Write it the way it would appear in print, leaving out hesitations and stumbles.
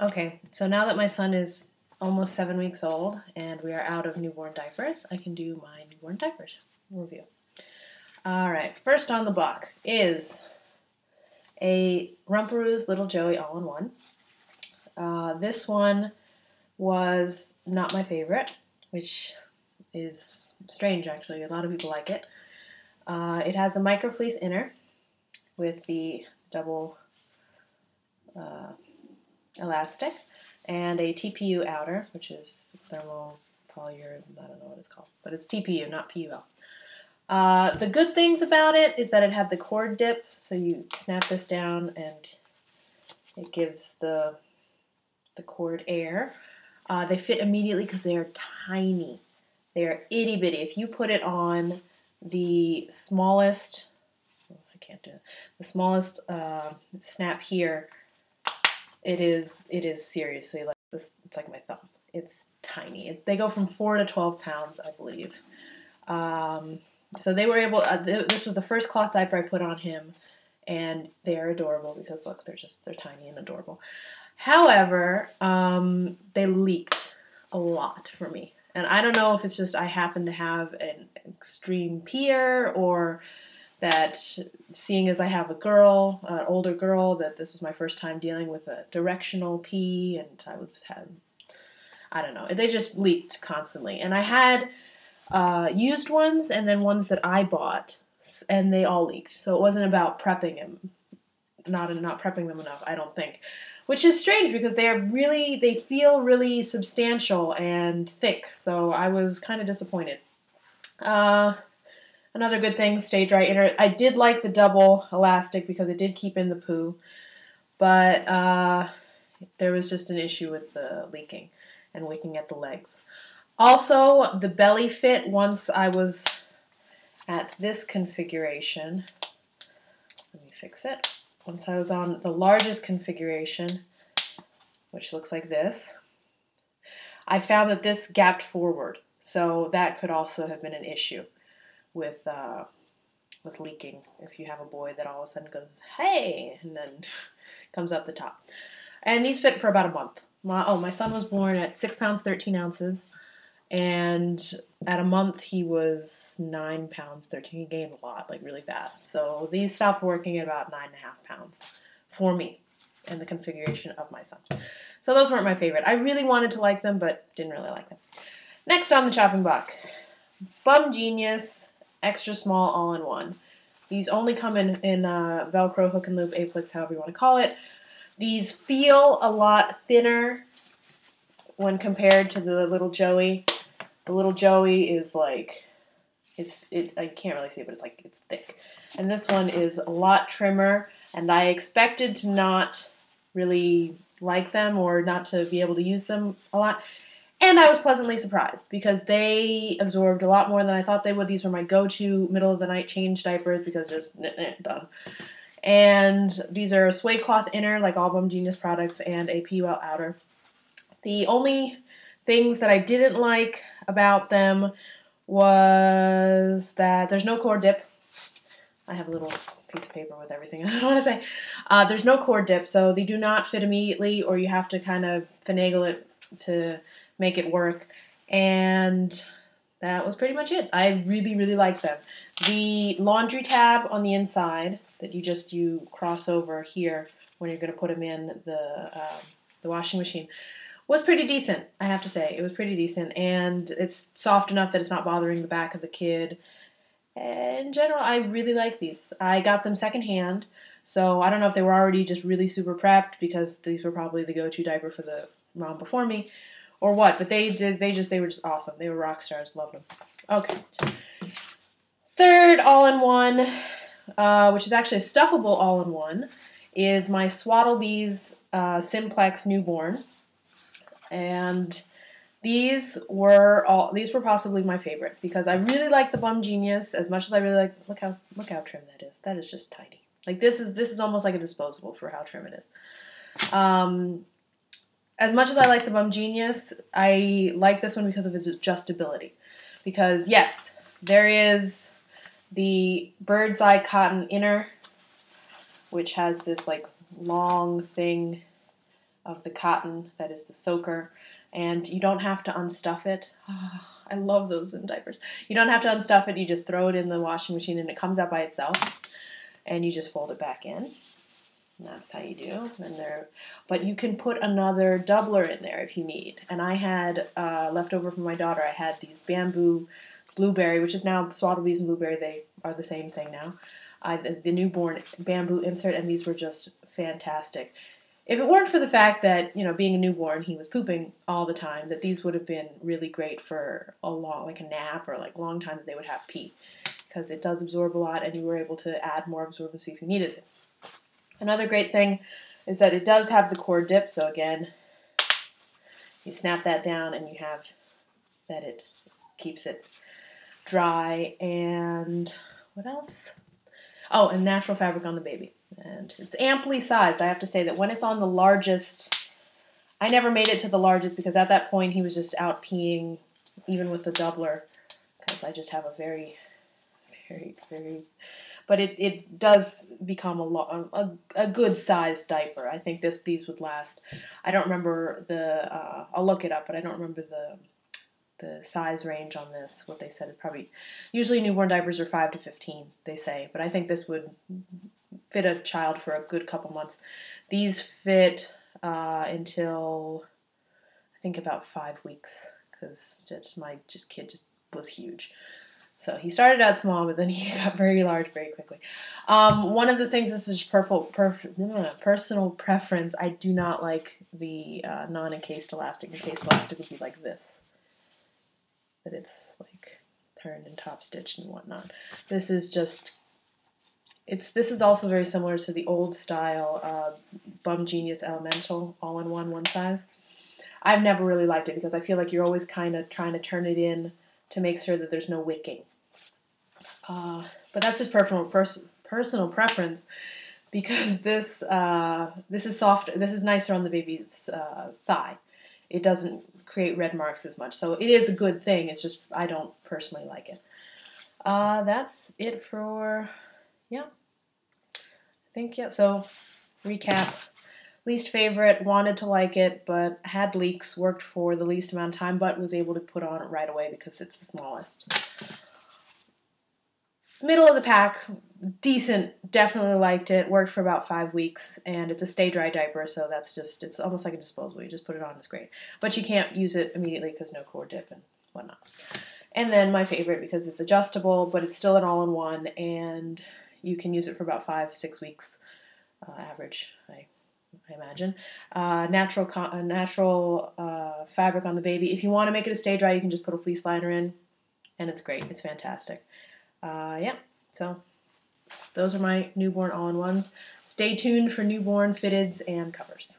Okay, so now that my son is almost 7 weeks old and we are out of newborn diapers, I can do my newborn diapers review. All right, first on the block is a Rumparooz Little Joey all-in-one. This one was not my favorite, which is strange actually. A lot of people like it. It has a microfleece inner with the double elastic and a TPU outer, which is thermal polyurethane, I don't know what it's called, but it's TPU, not PUL. The good things about it is that it had the cord dip, so you snap this down and it gives the cord air. They fit immediately because they are tiny. They are itty bitty. If you put it on the smallest, I can't do it, the smallest snap here, it is seriously like this. It's like my thumb. It's tiny. They go from 4 to 12 pounds, I believe. So they were able. This was the first cloth diaper I put on him, and they are adorable because look, they're tiny and adorable. However, they leaked a lot for me, and I don't know if it's just I happen to have an extreme peer or that seeing as I have a girl, an older girl, that this was my first time dealing with a directional pee, and I don't know, they just leaked constantly. And I had used ones and then ones that I bought, and they all leaked. So it wasn't about prepping him, not prepping them enough, I don't think. Which is strange because they feel really substantial and thick, so I was kind of disappointed. Another good thing, stay dry inner. I did like the double elastic because it did keep in the poo, but there was just an issue with the leaking and wicking at the legs. Also, the belly fit, once I was at this configuration, let me fix it. Once I was on the largest configuration, which looks like this, I found that this gapped forward, so that could also have been an issue with leaking if you have a boy that all of a sudden goes, hey, and then comes up the top. And these fit for about a month. My son was born at 6 pounds, 13 ounces, and at a month he was 9 pounds, 13. He gained a lot, like really fast. So these stopped working at about 9.5 pounds for me and the configuration of my son. So those weren't my favorite. I really wanted to like them, but didn't really like them. Next on the chopping block, Bumgenius extra small all-in-one. These only come in Velcro, hook and loop, Aplex, however you want to call it. These feel a lot thinner when compared to the Little Joey. The Little Joey is like, I can't really see it, but it's thick. And this one is a lot trimmer, and I expected to not really like them or not to be able to use them a lot. And I was pleasantly surprised because they absorbed a lot more than I thought they would. These were my go-to middle-of-the-night change diapers because just done. And these are a suede cloth inner, like all Bumgenius products, and a PUL outer. The only things that I didn't like about them was that there's no cord dip. I have a little piece of paper with everything I want to say. There's no cord dip, so they do not fit immediately, or you have to kind of finagle it to make it work. And that was pretty much it. I really, really like them. The laundry tab on the inside that you cross over here when you're going to put them in the washing machine was pretty decent, I have to say. It was pretty decent, and it's soft enough that it's not bothering the back of the kid. In general, I really like these. I got them secondhand, so I don't know if they were already just really super prepped because these were probably the go-to diaper for the mom before me, or what, but they were just awesome. They were rock stars. Loved them. Okay. Third all-in-one, which is actually a stuffable all-in-one, is my Swaddlebees Simplex newborn. And these were possibly my favorite because I really like the Bumgenius as much as I really like. Look how trim that is. That is just tiny. Like this is almost like a disposable for how trim it is. As much as I like the Bumgenius, I like this one because of its adjustability. Because yes, there is the bird's eye cotton inner, which has this like long thing of the cotton that is the soaker. And you don't have to unstuff it. Oh, I love those in diapers. You don't have to unstuff it. You just throw it in the washing machine and it comes out by itself. And you just fold it back in. And that's how you do. But you can put another doubler in there if you need. And I had, left over from my daughter, I had these bamboo blueberry, which is now Swaddlebees and blueberry. They are the same thing now. The newborn bamboo insert, and these were just fantastic. If it weren't for the fact that, being a newborn, he was pooping all the time, that these would have been really great for like a nap or like a long time that they would have pee. Because it does absorb a lot, and you were able to add more absorbency if you needed it. Another great thing is that it does have the cord dip, so again, you snap that down and you have that it keeps it dry. And what else? Oh, and natural fabric on the baby. And it's amply sized. I have to say that when it's on the largest, I never made it to the largest because at that point he was just out peeing, even with the doubler, because I just have a very, very, very, but it does become a good sized diaper. I think these would last. I don't remember I'll look it up, but I don't remember the size range on this, what they said. It probably, usually newborn diapers are 5 to 15, they say, but I think this would fit a child for a good couple months. These fit until, I think, about 5 weeks, because my kid was huge. So he started out small, but then he got very large very quickly. One of the things, this is personal preference, I do not like the non-encased elastic. Encased elastic would be like this. That it's like turned and top stitched and whatnot. This is just, this is also very similar to the old style Bumgenius Elemental all-in-one, one size. I've never really liked it because I feel like you're always kind of trying to turn it in to make sure that there's no wicking. But that's just personal preference, because this is softer. This is nicer on the baby's thigh. It doesn't create red marks as much, so it is a good thing. It's just I don't personally like it. That's it for I think So recap. Least favorite, wanted to like it, but had leaks, worked for the least amount of time, but was able to put on it right away because it's the smallest. Middle of the pack, decent, definitely liked it, worked for about 5 weeks, and it's a stay-dry diaper, so it's almost like a disposable. You just put it on, it's great. But you can't use it immediately because no cord dip and whatnot. And then my favorite, because it's adjustable, but it's still an all-in-one, and you can use it for about 5-6 weeks, average, I imagine. Natural fabric on the baby. If you want to make it a stay dry, you can just put a fleece liner in, and it's great. It's fantastic. So those are my newborn all-in-ones. Stay tuned for newborn fitteds and covers.